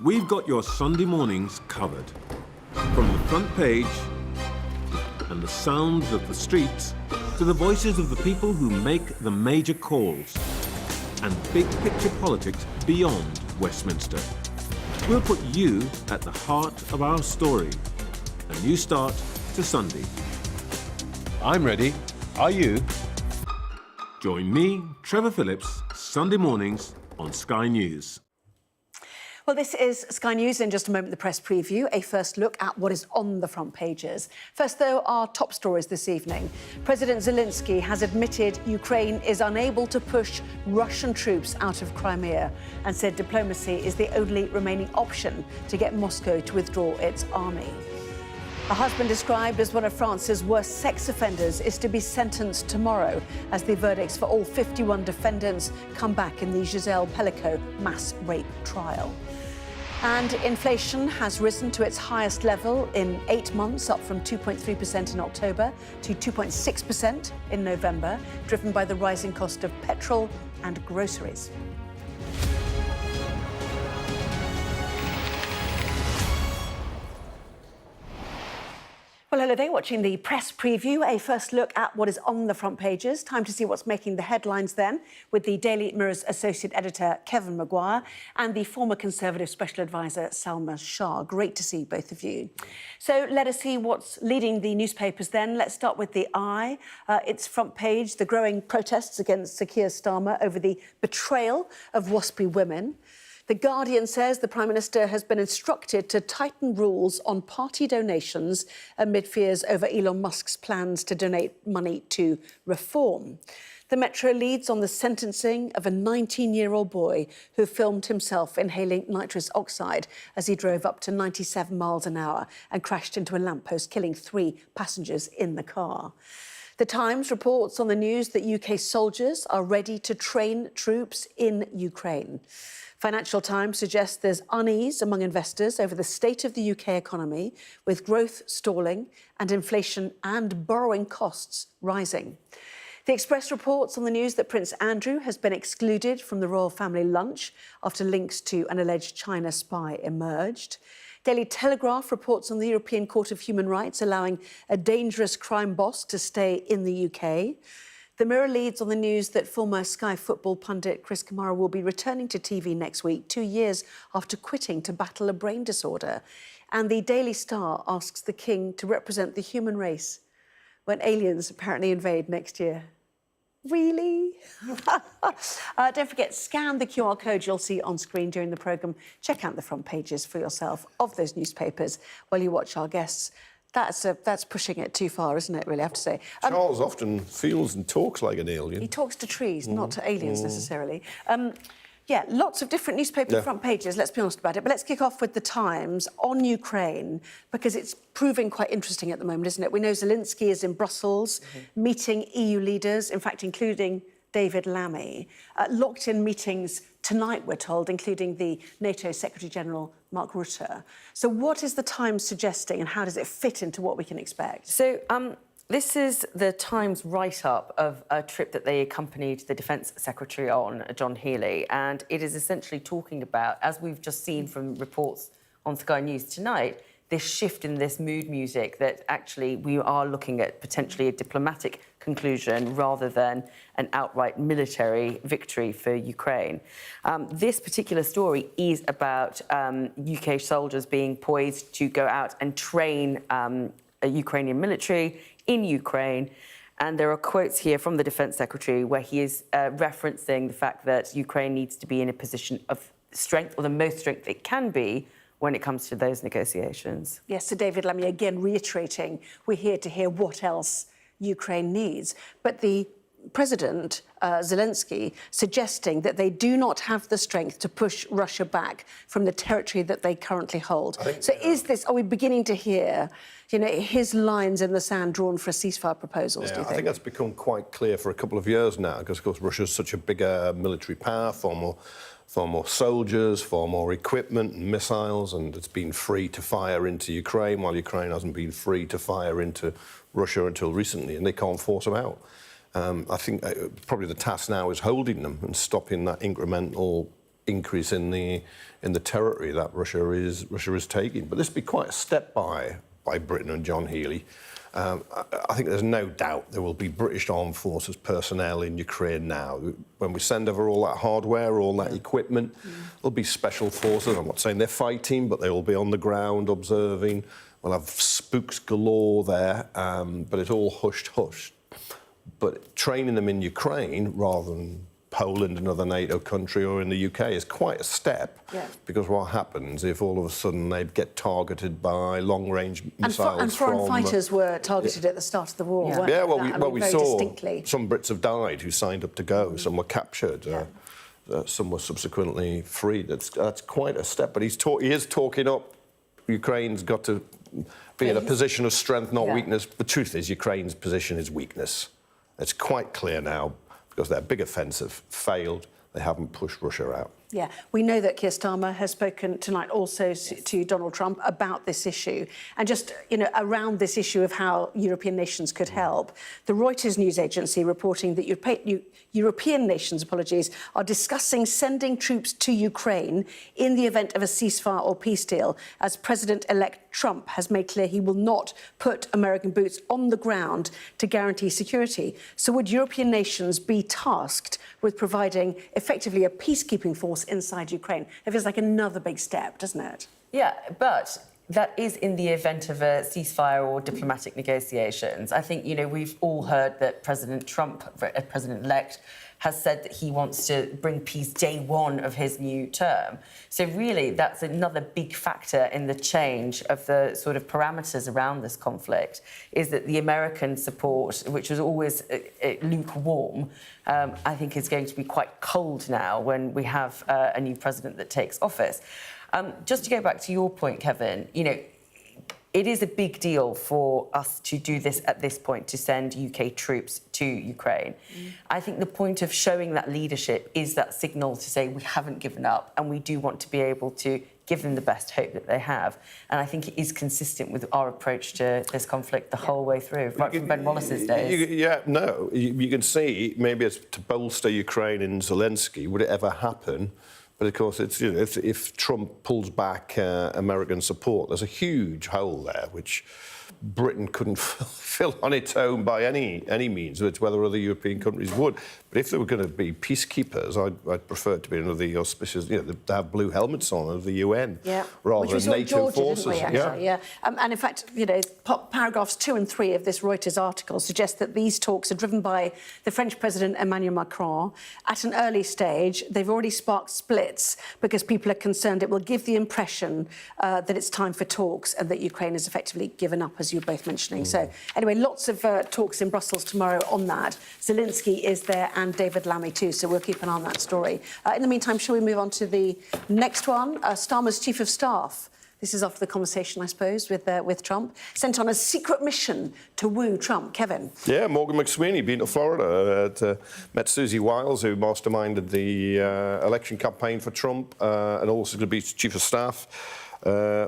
we've got your Sunday mornings covered. From the front page and the sounds of the streets to the voices of the people who make the major calls and big picture politics beyond Westminster. We'll put you at the heart of our story. A new start to Sunday. I'm ready. Are you? Join me, Trevor Phillips, Sunday mornings on Sky News. Well, this is Sky News. In just a moment, the press preview, a first look at what is on the front pages. First, though, our top stories this evening. President Zelensky has admitted Ukraine is unable to push Russian troops out of Crimea and said diplomacy is the only remaining option to get Moscow to withdraw its army. A husband described as one of France's worst sex offenders is to be sentenced tomorrow as the verdicts for all 51 defendants come back in the Giselle Pellico mass rape trial. And inflation has risen to its highest level in 8 months, up from 2.3% in October to 2.6% in November, driven by the rising cost of petrol and groceries. Well, hello there, watching the press preview, a first look at what is on the front pages. Time to see what's making the headlines then, with the Daily Mirror's associate editor, Kevin Maguire, and the former Conservative Special Advisor, Salma Shah. Great to see both of you. So let us see what's leading the newspapers then. Let's start with the Eye. Its front page, the growing protests against Sir Keir Starmer over the betrayal of WASPy women. The Guardian says the Prime Minister has been instructed to tighten rules on party donations amid fears over Elon Musk's plans to donate money to Reform. The Metro leads on the sentencing of a 19-year-old boy who filmed himself inhaling nitrous oxide as he drove up to 97 miles an hour and crashed into a lamppost, killing 3 passengers in the car. The Times reports on the news that UK soldiers are ready to train troops in Ukraine. Financial Times suggests there's unease among investors over the state of the UK economy, with growth stalling and inflation and borrowing costs rising. The Express reports on the news that Prince Andrew has been excluded from the royal family lunch after links to an alleged China spy emerged. Daily Telegraph reports on the European Court of Human Rights allowing a dangerous crime boss to stay in the UK. The Mirror leads on the news that former Sky football pundit Chris Kamara will be returning to TV next week, 2 years after quitting to battle a brain disorder. And the Daily Star asks the King to represent the human race when aliens apparently invade next year. Really? Don't forget, scan the QR code you'll see on screen during the programme. Check out the front pages for yourself of those newspapers while you watch our guests. That's pushing it too far, isn't it, really, I have to say. Charles often feels and talks like an alien. He talks to trees, not to aliens, necessarily. Yeah, lots of different newspaper front pages, let's be honest about it. But let's kick off with the Times on Ukraine, because it's proving quite interesting at the moment, isn't it? We know Zelensky is in Brussels, meeting EU leaders, in fact, including David Lammy. Locked-in meetings tonight, we're told, including the NATO Secretary-General, Mark Rutte. So what is the Times suggesting and how does it fit into what we can expect? So this is the Times write-up of a trip that they accompanied the Defence Secretary on, John Healey, and it is essentially talking about, as we've just seen from reports on Sky News tonight, this shift in this mood music that actually we are looking at potentially a diplomatic conclusion rather than an outright military victory for Ukraine. This particular story is about UK soldiers being poised to go out and train a Ukrainian military in Ukraine. And there are quotes here from the Defence Secretary where he is referencing the fact that Ukraine needs to be in a position of strength, or the most strength it can be, when it comes to those negotiations. Yes, Sir David Lammy again reiterating we're here to hear what else Ukraine needs. But the President, Zelensky, suggesting that they do not have the strength to push Russia back from the territory that they currently hold. Are we beginning to hear, his lines in the sand drawn for a ceasefire proposals, do you think? I think that's become quite clear for a couple of years now, because, of course, Russia's such a bigger military power, far more soldiers, far more equipment and missiles, and it's been free to fire into Ukraine, while Ukraine hasn't been free to fire into Russia until recently, and they can't force them out. I think probably the task now is holding them and stopping that incremental increase in the territory that Russia is taking. But this would be quite a step by Britain and John Healey. I think there's no doubt there will be British Armed Forces personnel in Ukraine now. When we send over all that hardware, all that equipment, there'll be special forces. I'm not saying they're fighting, but they will be on the ground observing. We'll have spooks galore there, but it's all hushed. But training them in Ukraine rather than Poland, another NATO country, or in the UK is quite a step, because what happens if all of a sudden they get targeted by long-range missiles and foreign fighters were targeted at the start of the war. Yeah, we saw distinctly. Some Brits have died who signed up to go. Some were captured. Some were subsequently freed. That's quite a step. But he is talking up. Ukraine's got to be in a position of strength, not weakness. The truth is, Ukraine's position is weakness. It's quite clear now, because their big offensive failed. They haven't pushed Russia out. Yeah, we know that Keir Starmer has spoken tonight also to Donald Trump about this issue, and just, around this issue of how European nations could help. The Reuters news agency reporting that European nations, are discussing sending troops to Ukraine in the event of a ceasefire or peace deal, as President-elect Trump has made clear he will not put American boots on the ground to guarantee security. So would European nations be tasked with providing effectively a peacekeeping force inside Ukraine? It feels like another big step, doesn't it? Yeah, but that is in the event of a ceasefire or diplomatic negotiations. I think, we've all heard that President Trump, President-elect, has said that he wants to bring peace day one of his new term. So really, that's another big factor in the change of the sort of parameters around this conflict, is that the American support, which was always lukewarm, I think is going to be quite cold now when we have a new president that takes office. Just to go back to your point, Kevin, it is a big deal for us to do this at this point, to send UK troops to Ukraine. I think the point of showing that leadership is that signal to say we haven't given up and we do want to be able to give them the best hope that they have. And I think it is consistent with our approach to this conflict the whole way through, right from Ben Wallace's days. You can see maybe it's to bolster Ukraine and Zelensky. Would it ever happen? But of course, it's if Trump pulls back American support, there's a huge hole there which Britain couldn't fill on its own by any means. It's whether other European countries would. But if there were going to be peacekeepers, I'd prefer it to be under the auspices, to have blue helmets on of the UN rather than NATO forces. Didn't we, actually? And in fact, paragraphs 2 and 3 of this Reuters article suggest that these talks are driven by the French President Emmanuel Macron. At an early stage, they've already sparked splits because people are concerned it will give the impression that it's time for talks and that Ukraine has effectively given up, as you were both mentioning. So anyway, lots of talks in Brussels tomorrow on that. Zelensky is there and David Lammy too, so we'll keep an eye on that story. In the meantime, shall we move on to the next one? Starmer's Chief of Staff. This is after the conversation, I suppose, with Trump. Sent on a secret mission to woo Trump. Kevin? Yeah, Morgan McSweeney been to Florida, met Susie Wiles, who masterminded the election campaign for Trump, and also going to be Chief of Staff.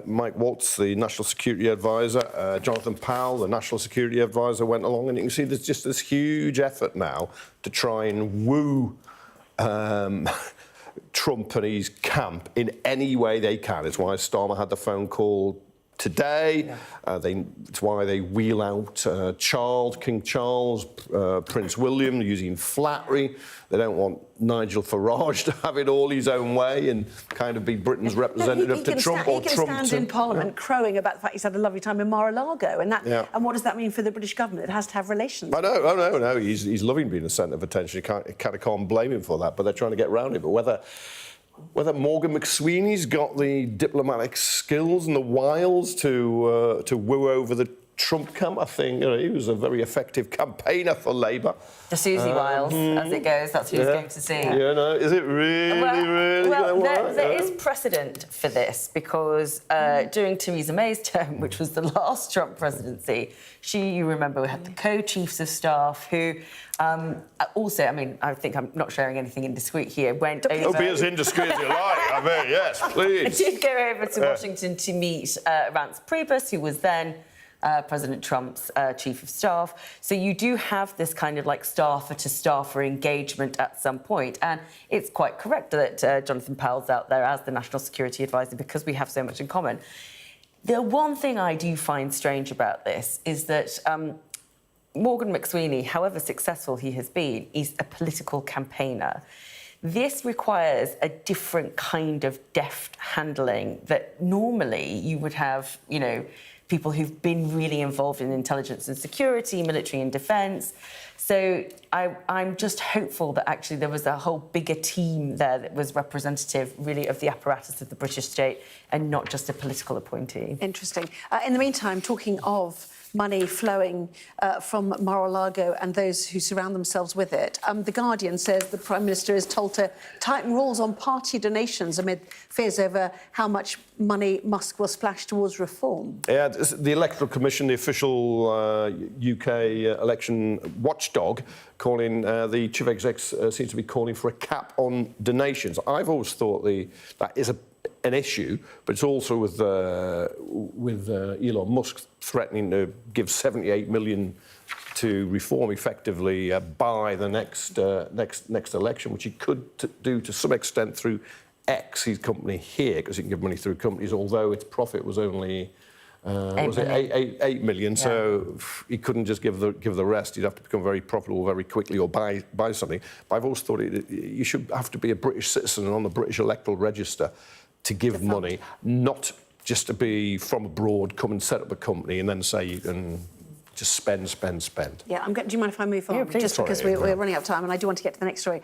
Mike Waltz, the National Security Advisor, Jonathan Powell, the National Security Advisor, went along, and you can see there's just this huge effort now to try and woo Trump and his camp in any way they can. It's why Starmer had the phone call today. It's why they wheel out King Charles, Prince William, using flattery. They don't want Nigel Farage to have it all his own way and kind of be Britain's representative to Trump, or Trump to... He can stand in Parliament crowing about the fact he's had a lovely time in Mar-a-Lago, and and what does that mean for the British government? It has to have relations. I know, no, he's loving being the centre of attention. You can't blame him for that, but they're trying to get around it. But whether Morgan McSweeney's got the diplomatic skills and the wiles to woo over the Trump camp, I think he was a very effective campaigner for Labour. The Susie Wiles, as it goes, that's who he's going to see. Is it really well, there is precedent for this, because during Theresa May's term, which was the last Trump presidency, you remember, we had the co-chiefs of staff who also, I think I'm not sharing anything indiscreet here, went over... Don't be as indiscreet as you like, yes, please. I did go over to Washington to meet Rance Priebus, who was then President Trump's chief of staff. So you do have this kind of like staffer-to-staffer engagement at some point. And it's quite correct that Jonathan Powell's out there as the National Security Advisor because we have so much in common. The one thing I do find strange about this is that Morgan McSweeney, however successful he has been, is a political campaigner. This requires a different kind of deft handling that normally you would have, you know, people who've been really involved in intelligence and security, military and defence. So I'm just hopeful that actually there was a whole bigger team there that was representative, really, of the apparatus of the British state and not just a political appointee. Interesting. In the meantime, talking of money flowing from Mar-a-Lago and those who surround themselves with it, The Guardian says the Prime Minister is told to tighten rules on party donations amid fears over how much money Musk will splash towards reform. Yeah, the Electoral Commission, the official UK election watchdog, calling the chief exec seems to be calling for a cap on donations. I've always thought that is an issue, but it's also with Elon Musk threatening to give 78 million to reform effectively by the next election, which he could do to some extent through X, his company here, because he can give money through companies, although its profit was only 8 million. Yeah. So he couldn't just give the rest. He'd have to become very profitable very quickly or buy something. But I've always thought you should have to be a British citizen and on the British electoral register to give money, not just to be from abroad, come and set up a company and then say you can just spend. Yeah, do you mind if I move on? Yeah, please. Just because we're running out of time and I do want to get to the next story.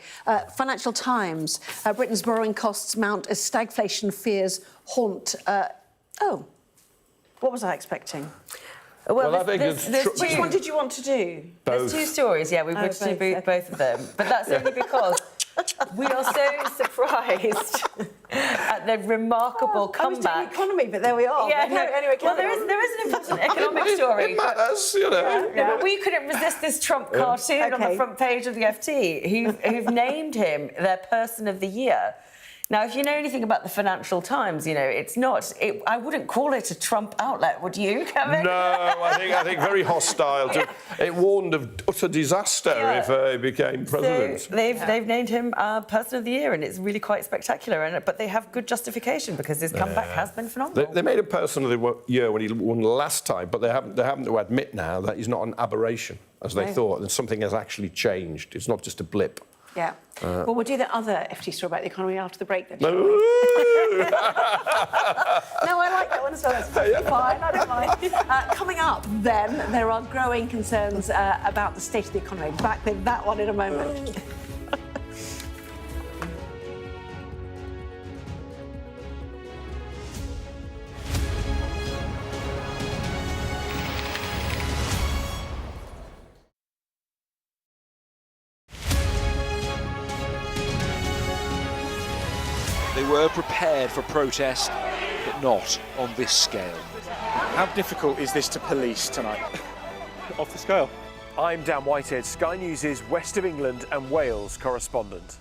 Financial Times, Britain's borrowing costs mount as stagflation fears haunt... what was I expecting? Well, I think which one did you want to do? There's two stories, yeah, we wanted to do both of them. But that's only because we are so surprised at the remarkable comeback. I was doing economy, but there we are. Yeah, anyway, well, there is an important economic story. It matters, you know. But we couldn't resist this Trump cartoon on the front page of the FT, who've named him their Person of the Year. Now, if you know anything about the Financial Times, you know, it's not... I wouldn't call it a Trump outlet, would you, Kevin? No, I think very hostile. It warned of utter disaster if he became president. So they've named him Person of the Year, and it's really quite spectacular. But they have good justification because his comeback has been phenomenal. They made him Person of the Year when he won last time, but they haven't to admit now that he's not an aberration, as they thought, and something has actually changed. It's not just a blip. Yeah. Well, we'll do the other FT story about the economy after the break, then. No, I like that one as well. It's fine, I don't mind. Coming up, then, there are growing concerns about the state of the economy. Back with that one in a moment. They were prepared for protest, but not on this scale. How difficult is this to police tonight? Off the scale. I'm Dan Whitehead, Sky News' West of England and Wales correspondent.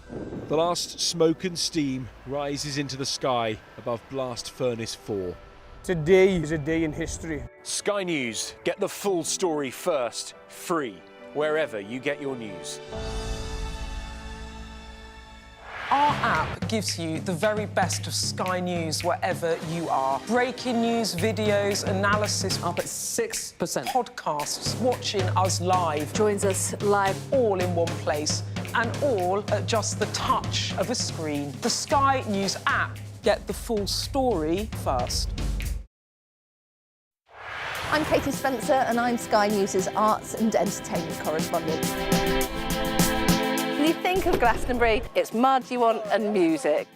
The last smoke and steam rises into the sky above Blast Furnace 4. Today is a day in history. Sky News, get the full story first, free, wherever you get your news. Our app gives you the very best of Sky News wherever you are. Breaking news, videos, analysis, up at 6%. Podcasts, watching us live. Joins us live. All in one place, and all at just the touch of a screen. The Sky News app. Get the full story first. I'm Katie Spencer and I'm Sky News' arts and entertainment correspondent. When you think of Glastonbury, it's mud you want and music.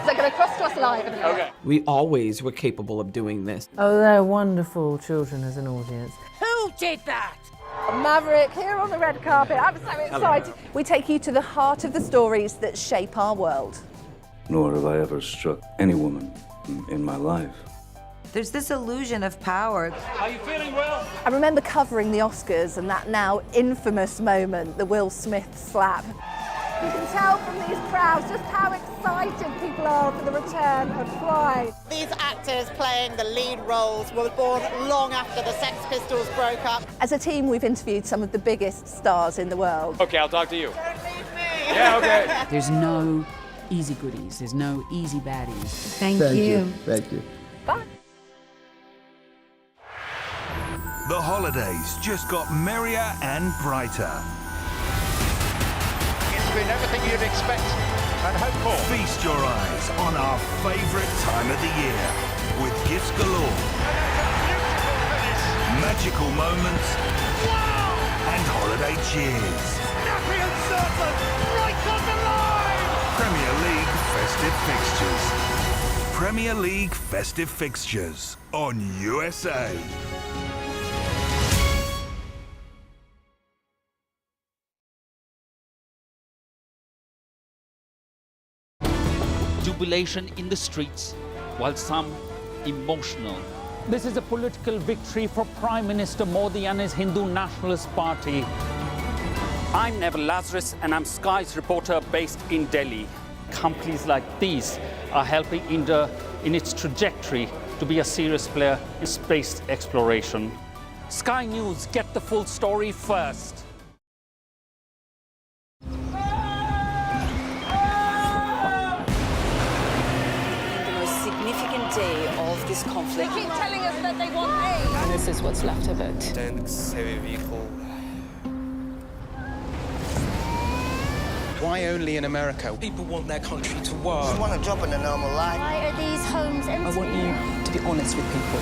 They're going to cross to us live in a minute. Okay. We always were capable of doing this. Oh, they're wonderful children as an audience. Who did that? Maverick, here on the red carpet. I'm so excited. Hello. We take you to the heart of the stories that shape our world. Nor have I ever struck any woman in my life. There's this illusion of power. Are you feeling well? I remember covering the Oscars and that now infamous moment, the Will Smith slap. You can tell from these crowds just how excited people are for the return of Fly. These actors actors playing the lead roles were born long after the Sex Pistols broke up. As a team, we've interviewed some of the biggest stars in the world. OK, I'll talk to you. Don't leave me! Yeah, OK. There's no easy goodies. There's no easy baddies. Thank you. Thank you. Bye. The holidays just got merrier and brighter. It's been everything you'd expect and hope for. Feast your eyes on our favourite time of the year with gifts galore, magical moments, and holiday cheers. Snappy and certain, right on the line! Premier League festive fixtures. Premier League festive fixtures on USA. Jubilation in the streets, while some emotional. This is a political victory for Prime Minister Modi and his Hindu Nationalist Party. I'm Neville Lazarus, and I'm Sky's reporter based in Delhi. Companies like these are helping India in its trajectory to be a serious player in space exploration. Sky News, get the full story first. Significant day of this conflict. They keep telling us that they want aid. And this is what's left of it. Why only in America? People want their country to work. Just want a job in a normal life. Why are these homes empty? I want you to be honest with people.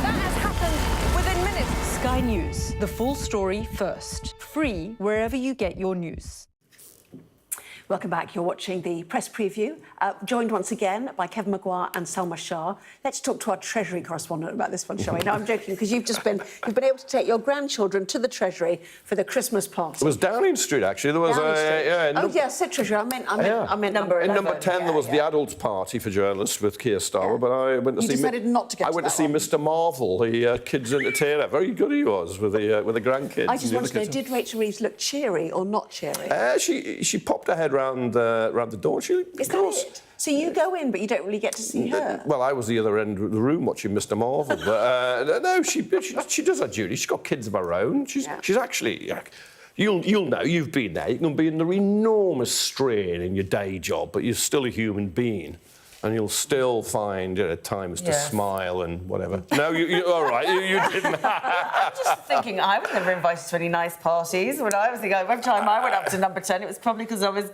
That has happened within minutes. Sky News, the full story first. Free wherever you get your news. Welcome back. You're watching the press preview, joined once again by Kevin Maguire and Salma Shah. Let's talk to our Treasury correspondent about this one, shall we? No, I'm joking, because you've been able to take your grandchildren to the Treasury for the Christmas party. It was Downing Street, actually. There was said Treasury. I meant number 11. In number 10, there was the adults' party for journalists with Keir Starmer, but I went to You decided not to get to I went to see Mr. Marvel, the kids' entertainer. Very good he was with the grandkids. I just want to know, did Rachel Reeves look cheery or not cheery? She popped her head round the door. Is that it? So you go in, but you don't really get to see her? Well, I was the other end of the room watching Mr. Marvel. But no, she does her duty. She's got kids of her own. She's actually... You'll know, you've been there. You can be under enormous strain in your day job, but you're still a human being. And you'll still find times to smile and whatever. No, you all right, you didn't. I'm just thinking, I was never invited to any nice parties. When I was thinking, every time I went up to number 10, it was probably because I was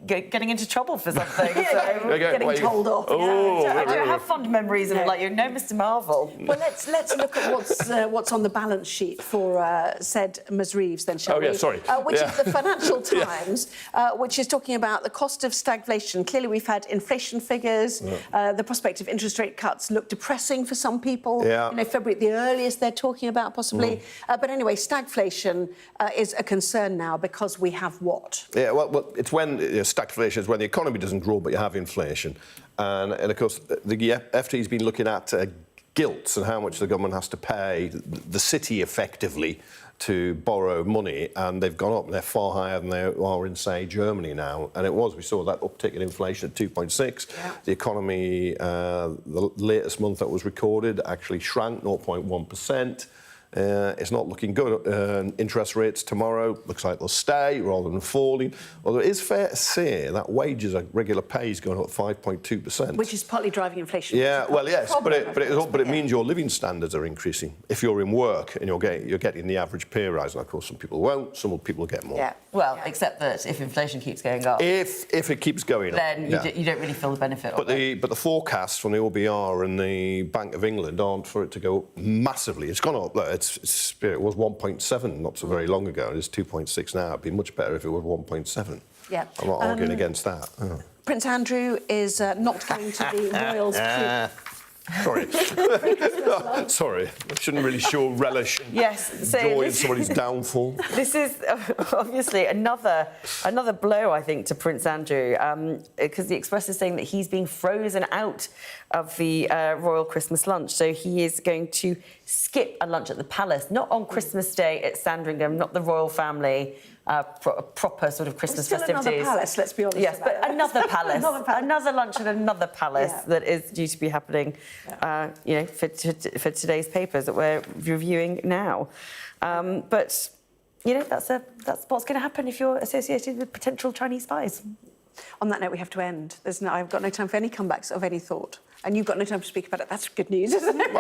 getting into trouble for something. Getting told off. I don't have fond memories of Mr. Marvel. Well, let's look at what's on the balance sheet for said Ms. Reeves, then, shall we? Is the Financial Times, which is talking about the cost of stagflation. Clearly, we've had inflation figures. The prospect of interest rate cuts look depressing for some people. February at the earliest they're talking about, possibly. But anyway, stagflation is a concern now because we have what? Yeah, well it's when stagflation is when the economy doesn't grow but you have inflation, and of course the FT's been looking at gilts and how much the government has to pay the city effectively to borrow money, and they've gone up. They're far higher than they are in, say, Germany now. And we saw that uptick in inflation at 2.6. The economy, the latest month that was recorded, actually shrank 0.1%. It's not looking good. Interest rates tomorrow looks like they'll stay rather than falling. Although it is fair to say that wages, regular pay, is going up 5.2%, which is partly driving inflation. Yeah, well, yes, but it means your living standards are increasing. If you're in work and you're getting the average pay rise, and of course some people won't, some people get more. Yeah. Well, except that if inflation keeps going up, if it keeps going up, then you don't really feel the benefit of it. But the forecasts from the OBR and the Bank of England aren't for it to go up massively. It's gone up. Look, it was 1.7 not so very long ago. It's 2.6 now. It'd be much better if it was 1.7. Yeah. I'm not arguing against that. Prince Andrew is not going to the Royals. Sorry. Sorry. I shouldn't really show relish and joy in somebody's downfall. This is obviously another blow, I think, to Prince Andrew, because the Express is saying that he's being frozen out of the royal Christmas lunch. So he is going to skip a lunch at the palace, not on Christmas Day at Sandringham, not the royal family, proper sort of Christmas Still festivities. another palace, let's be honest. Yes, about but it. another palace, another lunch at another palace Yeah. that is due to be happening, you know, for today's papers that we're reviewing now. But you know, that's what's going to happen if you're associated with potential Chinese spies. On that note, we have to end. I've got no time for any comebacks of any thought. And you've got no time to speak about it. That's good news, isn't it?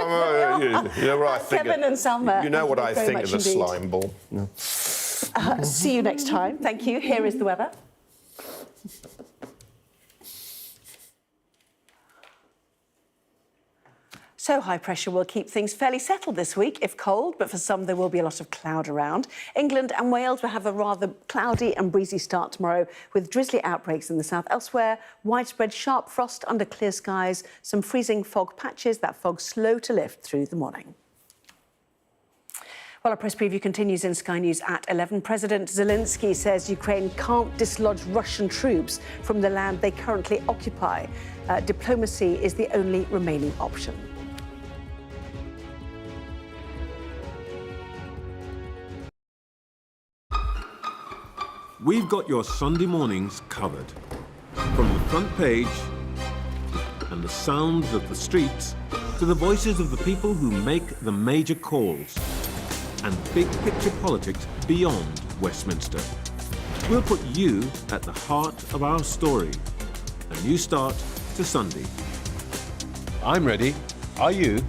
You're right. Kevin and Salma. You know what I very think much of the indeed. slime ball. No. See you next time. Thank you. Here is the weather. So high pressure will keep things fairly settled this week, if cold, but for some there will be a lot of cloud around. England and Wales will have a rather cloudy and breezy start tomorrow, with drizzly outbreaks in the south. Elsewhere, widespread sharp frost under clear skies, some freezing fog patches, that fog slow to lift through the morning. Well, our press preview continues in Sky News at 11. President Zelensky says Ukraine can't dislodge Russian troops from the land they currently occupy. Diplomacy is the only remaining option. We've got your Sunday mornings covered. From the front page and the sounds of the streets to the voices of the people who make the major calls and big picture politics beyond Westminster. We'll put you at the heart of our story. A new start to Sunday. I'm ready. Are you?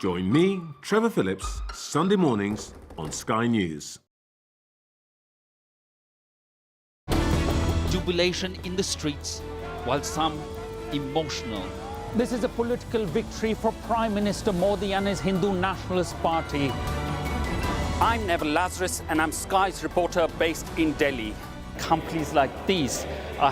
Join me, Trevor Phillips, Sunday mornings on Sky News. Jubilation in the streets, while some emotional. This is a political victory for Prime Minister Modi and his Hindu Nationalist Party. I'm Neville Lazarus and I'm Sky's reporter based in Delhi. Companies like these are